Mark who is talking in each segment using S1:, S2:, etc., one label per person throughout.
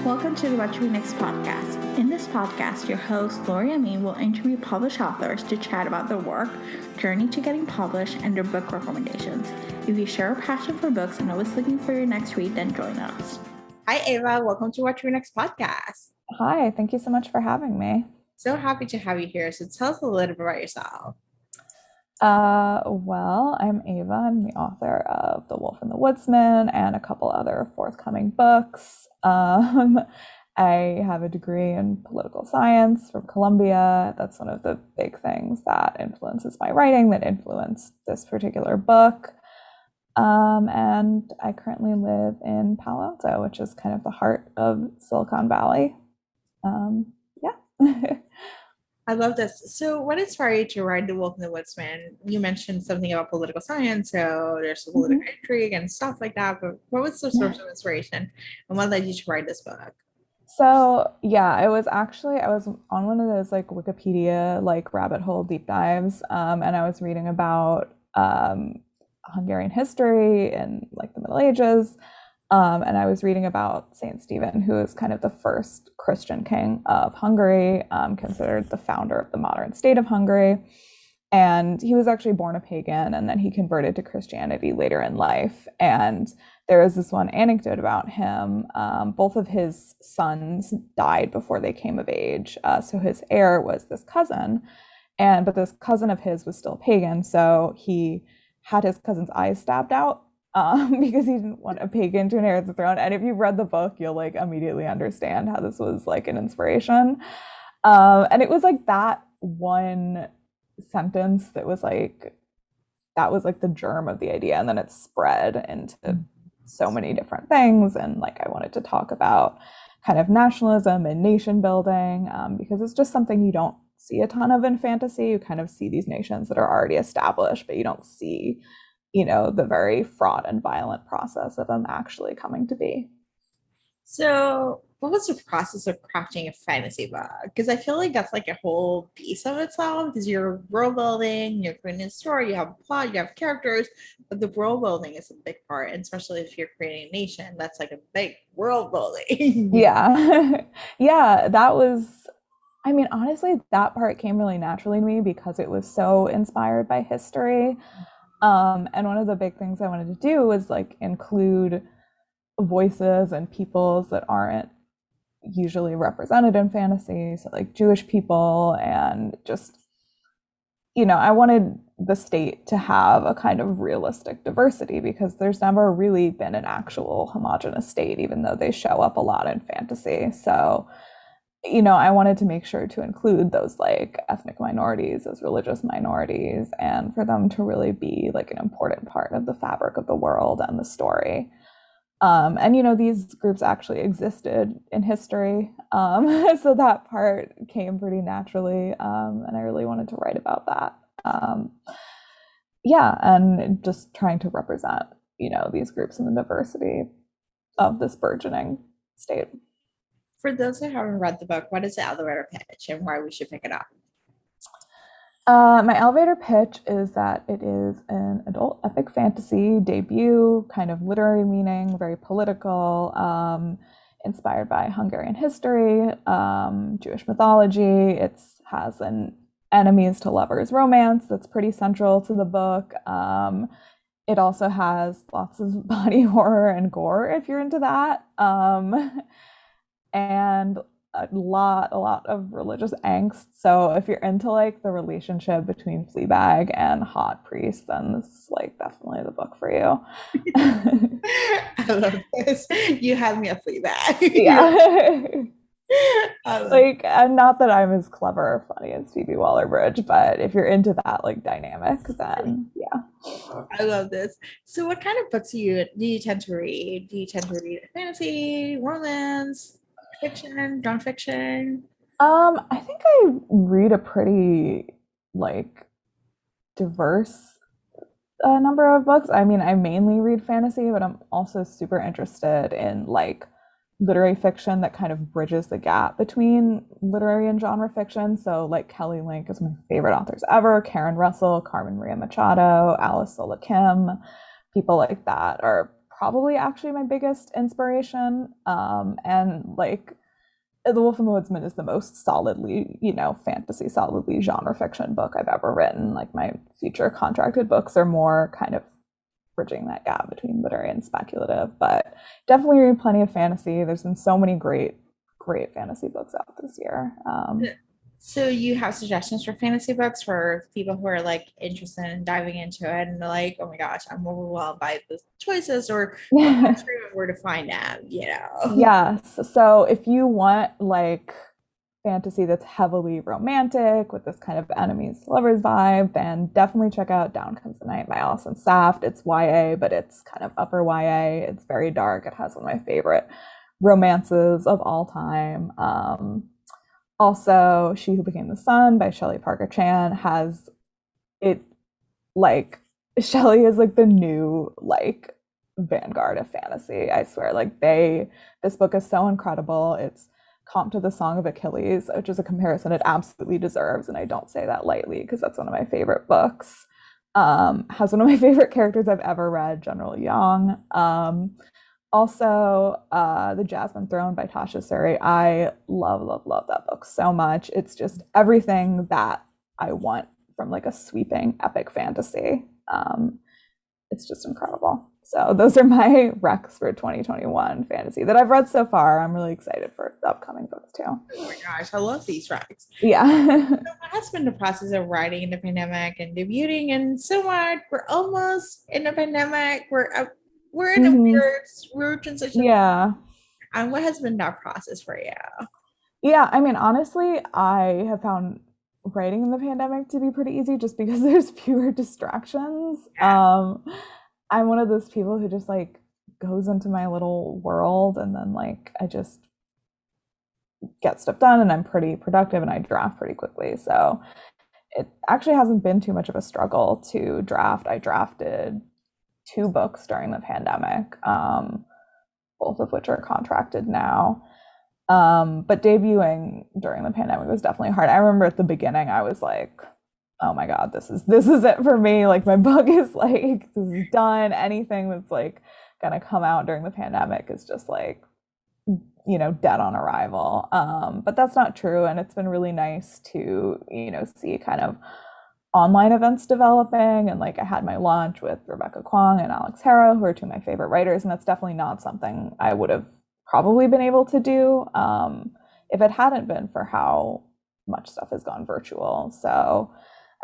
S1: Welcome to the What to Read Next podcast. In this podcast, your host, Lori Amin, will interview published authors to chat about their work, journey to getting published, and their book recommendations. If you share a passion for books and always looking for your next read, then join us. Hi, Ava. Welcome to What to Read Next podcast.
S2: Hi, thank you so much for having me.
S1: So happy to have you here. So tell us a little bit about yourself.
S2: Well, I'm Ava. I'm the author of The Wolf and the Woodsman and a couple other forthcoming books. I have a degree in political science from Columbia. That's one of the big things that influences my writing, that influenced this particular book. And I currently live in Palo Alto, which is kind of the heart of Silicon Valley. Yeah.
S1: I love this. So what inspired you to write The Wolf and the Woodsman? You mentioned something about political science, so there's a political intrigue and stuff like that, but what was the source of inspiration and what led you to write this book?
S2: So yeah, I was on one of those like Wikipedia like rabbit hole deep dives, and I was reading about Hungarian history in like the Middle Ages. And I was reading about Saint Stephen, who is kind of the first Christian king of Hungary, considered the founder of the modern state of Hungary. And he was actually born a pagan, and then he converted to Christianity later in life. And there is this one anecdote about him. Both of his sons died before they came of age. So his heir was this cousin, but this cousin of his was still pagan. So he had his cousin's eyes stabbed out. Because he didn't want a pagan to inherit the throne. And if you've read the book, you'll like immediately understand how this was like an inspiration. And it was like that one sentence that was like the germ of the idea. And then it spread into so many different things. And like I wanted to talk about kind of nationalism and nation building, because it's just something you don't see a ton of in fantasy. You kind of see these nations that are already established, but you don't see the very fraught and violent process of them actually coming to be.
S1: So what was the process of crafting a fantasy book? Because I feel like that's like a whole piece of itself, because you're world building, you're creating a story, you have a plot, you have characters, but the world building is a big part, and especially if you're creating a nation, that's like a big world building.
S2: Yeah. Yeah, honestly, that part came really naturally to me because it was so inspired by history. And one of the big things I wanted to do was like include voices and peoples that aren't usually represented in fantasy. So like Jewish people, and just, I wanted the state to have a kind of realistic diversity, because there's never really been an actual homogenous state, even though they show up a lot in fantasy. So I wanted to make sure to include those like ethnic minorities, those religious minorities, and for them to really be like an important part of the fabric of the world and the story. And these groups actually existed in history. So that part came pretty naturally. And I really wanted to write about that. And just trying to represent, these groups and the diversity of this burgeoning state.
S1: For those who haven't read the book, what is the elevator pitch and why we should pick it up?
S2: My elevator pitch is that it is an adult epic fantasy debut, kind of literary leaning, very political, inspired by Hungarian history, Jewish mythology. It has an enemies to lovers romance that's pretty central to the book. It also has lots of body horror and gore if you're into that. And a lot of religious angst. So if you're into like the relationship between Fleabag and Hot Priest, then this is like definitely the book for you.
S1: I love this. You had me a Fleabag.
S2: Yeah. Like, and not that I'm as clever or funny as Phoebe Waller-Bridge, but if you're into that like dynamic, then yeah.
S1: I love this. So what kind of books do you tend to read? Do you tend to read fantasy, romance, fiction, nonfiction?
S2: I think I read a pretty like diverse number of books. I mean, I mainly read fantasy, but I'm also super interested in like literary fiction that kind of bridges the gap between literary and genre fiction. So like Kelly Link is my favorite authors ever, Karen Russell, Carmen Maria Machado, Alice Sola Kim, people like that are probably actually my biggest inspiration. And like The Wolf and the Woodsman is the most solidly, fantasy, solidly genre fiction book I've ever written. Like my future contracted books are more kind of bridging that gap between literary and speculative, but definitely read plenty of fantasy. There's been so many great fantasy books out this year.
S1: So you have suggestions for fantasy books for people who are like interested in diving into it and they're like, oh my gosh, I'm overwhelmed by the choices or I'm not sure where to find them.
S2: Yes. So if you want like fantasy that's heavily romantic with this kind of enemies to lovers vibe, then definitely check out Down Comes the Night by Alison Saft. It's YA, but it's kind of upper YA. It's very dark. It has one of my favorite romances of all time. Also, She Who Became the Sun by Shelley Parker Chan has it like Shelley is like the new like vanguard of fantasy. I swear, like this book is so incredible. It's comp to the Song of Achilles, which is a comparison it absolutely deserves, and I don't say that lightly because that's one of my favorite books. Has one of my favorite characters I've ever read, General Young. Also, The Jasmine Throne by Tasha Suri. I love that book so much. It's just everything that I want from like a sweeping epic fantasy. It's just incredible. So those are my recs for 2021 fantasy that I've read so far. I'm really excited for the upcoming books too.
S1: Oh my gosh, I love these recs.
S2: Yeah.
S1: So my husband in the process of writing in the pandemic and debuting and so much. We're almost in the pandemic. We're in a
S2: Mhm.
S1: weird transition.
S2: Yeah.
S1: And what has been that process for you?
S2: Yeah, I mean, honestly, I have found writing in the pandemic to be pretty easy just because there's fewer distractions.
S1: Yeah.
S2: I'm one of those people who just like goes into my little world and then like I just get stuff done and I'm pretty productive and I draft pretty quickly. So it actually hasn't been too much of a struggle to draft. I drafted 2 books during the pandemic, both of which are contracted now. But debuting during the pandemic was definitely hard. I remember at the beginning I was like, oh my God, this is it for me. Like my book is like, this is done. Anything that's like gonna come out during the pandemic is just like, dead on arrival. But that's not true. And it's been really nice to, see kind of online events developing. And like I had my launch with Rebecca Kwong and Alex Hara, who are 2 of my favorite writers. And that's definitely not something I would have probably been able to do if it hadn't been for how much stuff has gone virtual. So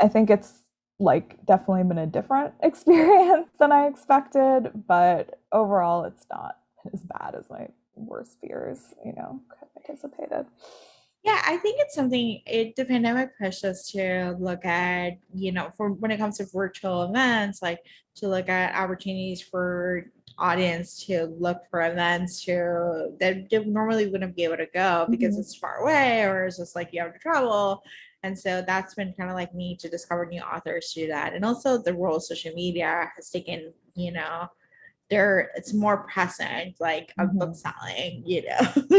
S2: I think it's like definitely been a different experience than I expected, but overall it's not as bad as my worst fears, anticipated.
S1: Yeah, I think it's something the pandemic pushed us to look at, for when it comes to virtual events, like to look at opportunities for audience to look for events that they normally wouldn't be able to go because
S2: Mhm.
S1: it's far away or it's just like you have to travel. And so that's been kind of like neat to discover new authors to do that. And also the role of social media has taken, it's more present like a book
S2: Mhm.
S1: selling,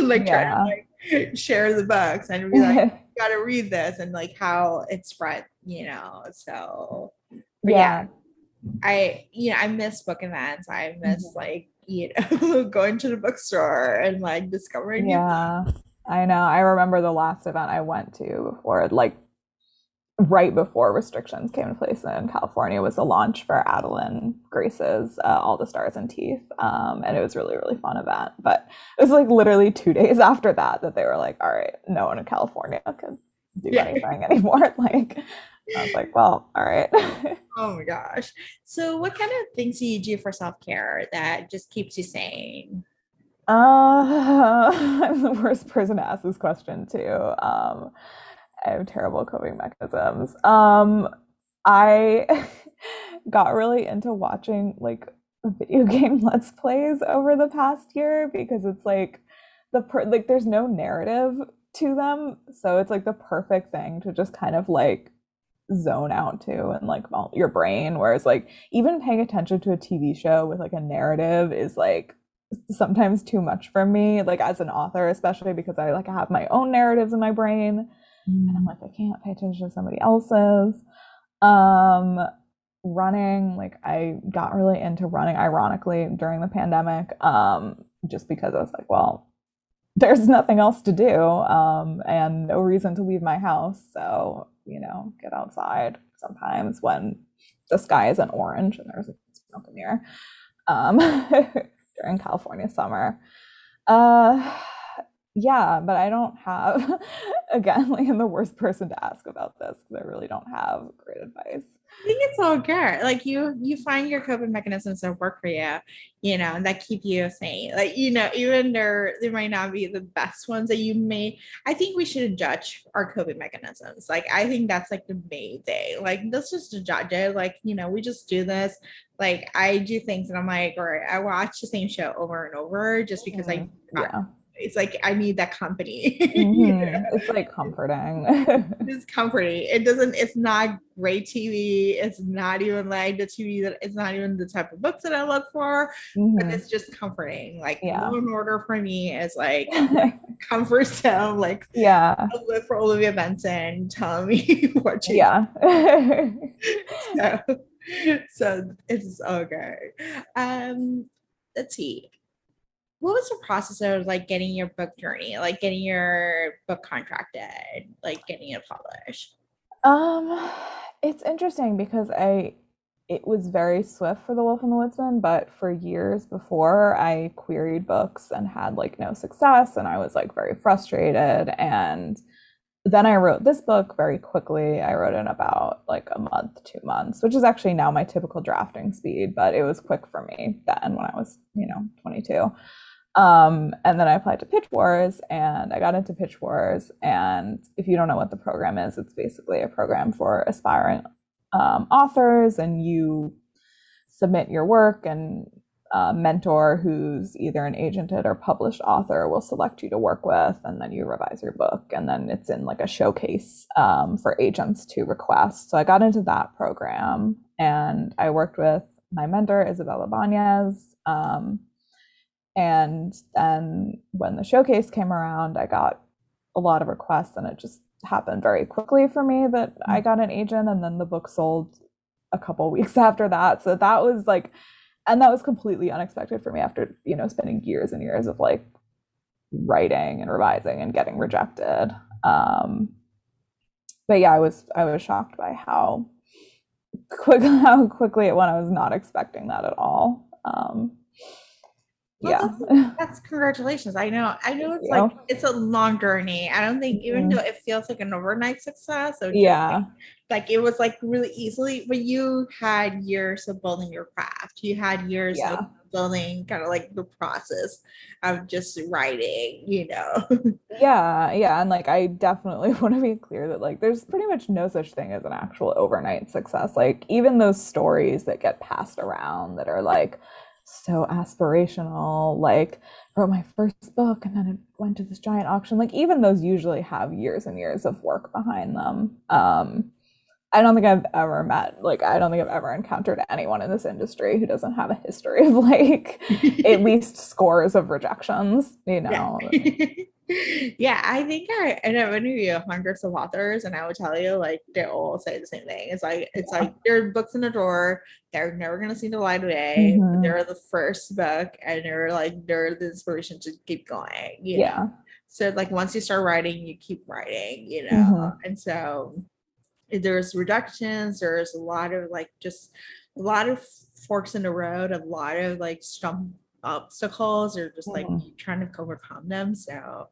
S1: like trying
S2: Yeah.
S1: to like share the books and be like, you gotta read this and like how it spread. So but yeah,
S2: Yeah.
S1: I miss book events. I miss
S2: Mhm.
S1: like, going to the bookstore and like discovering new books.
S2: Yeah. I know. I remember the last event I went to before, like right before restrictions came into place in California, was the launch for Adeline Grace's All the Stars and Teeth. And it was really, really fun event. But it was like literally 2 days after that they were like, all right, no one in California can do
S1: Yeah.
S2: anything anymore. Like, I was like, well, all right.
S1: Oh my gosh. So what kind of things do you do for self-care that just keeps you sane?
S2: I'm the worst person to ask this question to. I have terrible coping mechanisms. I got really into watching like video game let's plays over the past year because it's like like there's no narrative to them, so it's like the perfect thing to just kind of like zone out to and like your brain. Whereas like even paying attention to a TV show with like a narrative is like sometimes too much for me, like as an author, especially because I like have my own narratives in my brain and I'm like, I can't pay attention to somebody else's. Um, running, like I got really into running ironically during the pandemic, just because I was like, well, there's nothing else to do, and no reason to leave my house. So, get outside sometimes when the sky isn't orange and there's smoke in the air, um, during California summer. Uh, yeah, but I don't have, again, like I'm the worst person to ask about this because I really don't have great advice.
S1: I think it's all good. Like you find your coping mechanisms that work for you, and that keep you sane. Like, even there might not be the best ones that you may. I think we should judge our coping mechanisms. Like, I think that's like the main thing. Like, let's just judge it. Like, we just do this. Like, I do things and I'm like, all right, I watch the same show over and over just because
S2: Yeah.
S1: it's like I need that company.
S2: It's like comforting.
S1: It's comforting. It's not great TV. It's not even like the TV it's not even the type of books that I look for, but it's just comforting. Like
S2: Yeah.
S1: Law and Order for me is like comfort zone. Like
S2: Yeah.
S1: I live for Olivia Benson telling me what to
S2: Yeah.
S1: so, so it's okay. Um, let's see. What was the process of like getting your book journey, like getting your book contracted, like getting it published?
S2: Um, it's interesting because it was very swift for The Wolf and the Woodsman, but for years before I queried books and had like no success and I was like very frustrated, and then I wrote this book very quickly. I wrote in about like a month, 2 months, which is actually now my typical drafting speed, but it was quick for me then when I was, 22. And then I applied to Pitch Wars and I got into Pitch Wars. And if you don't know what the program is, it's basically a program for aspiring authors, and you submit your work, and a mentor who's either an agented or published author will select you to work with, and then you revise your book, and then it's in like a showcase for agents to request. So I got into that program and I worked with my mentor, Isabella Banez. And then when the showcase came around, I got a lot of requests, and it just happened very quickly for me that I got an agent, and then the book sold a couple weeks after that. So that was like, and that was completely unexpected for me after, spending years and years of like writing and revising and getting rejected. But yeah, I was shocked by how quickly it went. I was not expecting that at all.
S1: Well,
S2: Yeah.
S1: that's congratulations. I know
S2: Thank
S1: it's like
S2: you.
S1: it's a long journey. I don't think even though
S2: Mhm.
S1: it feels like an overnight success, or just
S2: Yeah.
S1: like it was like really easily, but you had years of building your craft. You had years of
S2: Yeah.
S1: building kind of like the process of just writing.
S2: Yeah, yeah, and like I definitely want to be clear that like there's pretty much no such thing as an actual overnight success. Like even those stories that get passed around that are like so aspirational, like wrote my first book and then it went to this giant auction. Like even those usually have years and years of work behind them. I don't think I've ever met, like, I don't think I've ever encountered anyone in this industry who doesn't have a history of like at least scores of rejections,
S1: Yeah. Yeah, I think and I've interviewed hundreds of authors, and I would tell you, like, they all say the same thing. It's like there are books in the drawer, they're never gonna see the light of day. But
S2: Hmm.
S1: they're the first book, and they're the inspiration to keep going.
S2: Yeah.
S1: So like once you start writing, you keep writing.
S2: Hmm.
S1: And so there's reductions, there's a lot of like just a lot of forks in the road, a lot of like stump obstacles, or just like
S2: Hmm.
S1: trying to overcome them. So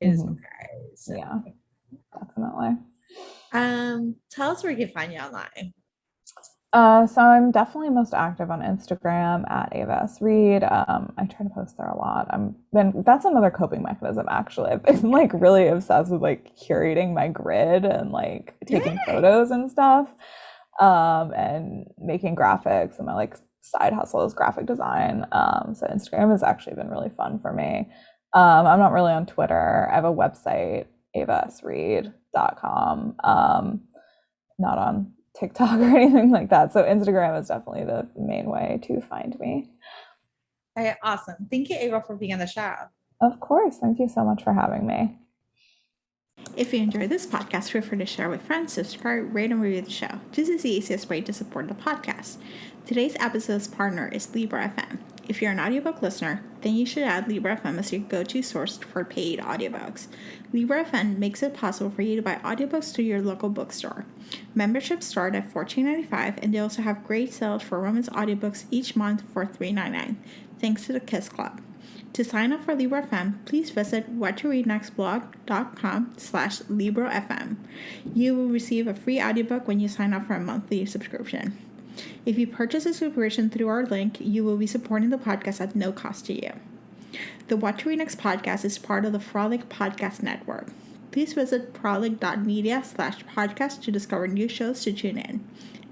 S1: it is
S2: Hmm.
S1: okay. So
S2: Yeah, definitely.
S1: tell us where you can find you online.
S2: So I'm definitely most active on Instagram at Ava Reid. I try to post there a lot. That's another coping mechanism actually. I've been like really obsessed with like curating my grid and like taking
S1: Yay.
S2: photos and stuff. And making graphics, and my like side hustle is graphic design. So Instagram has actually been really fun for me. I'm not really on Twitter. I have a website, avasreid.com. Not on TikTok or anything like that. So Instagram is definitely the main way to find me.
S1: Okay, awesome. Thank you, Ava, for being on the show.
S2: Of course. Thank you so much for having me.
S1: If you enjoy this podcast, feel free to share with friends, subscribe, rate, and review the show. This is the easiest way to support the podcast. Today's episode's partner is Libra FM. If you're an audiobook listener, then you should add Libra FM as your go-to source for paid audiobooks. Libra FM makes it possible for you to buy audiobooks through your local bookstore. Memberships start at $14.95, and they also have great sales for women's audiobooks each month for $3.99, thanks to the Kiss Club. To sign up for Libra FM, please visit whattoreadnextblog.com/LibraFM. You will receive a free audiobook when you sign up for a monthly subscription. If you purchase a subscription through our link, you will be supporting the podcast at no cost to you. The What to Read Next podcast is part of the Frolic Podcast Network. Please visit frolic.media/podcast to discover new shows to tune in.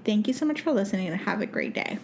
S1: Thank you so much for listening and have a great day.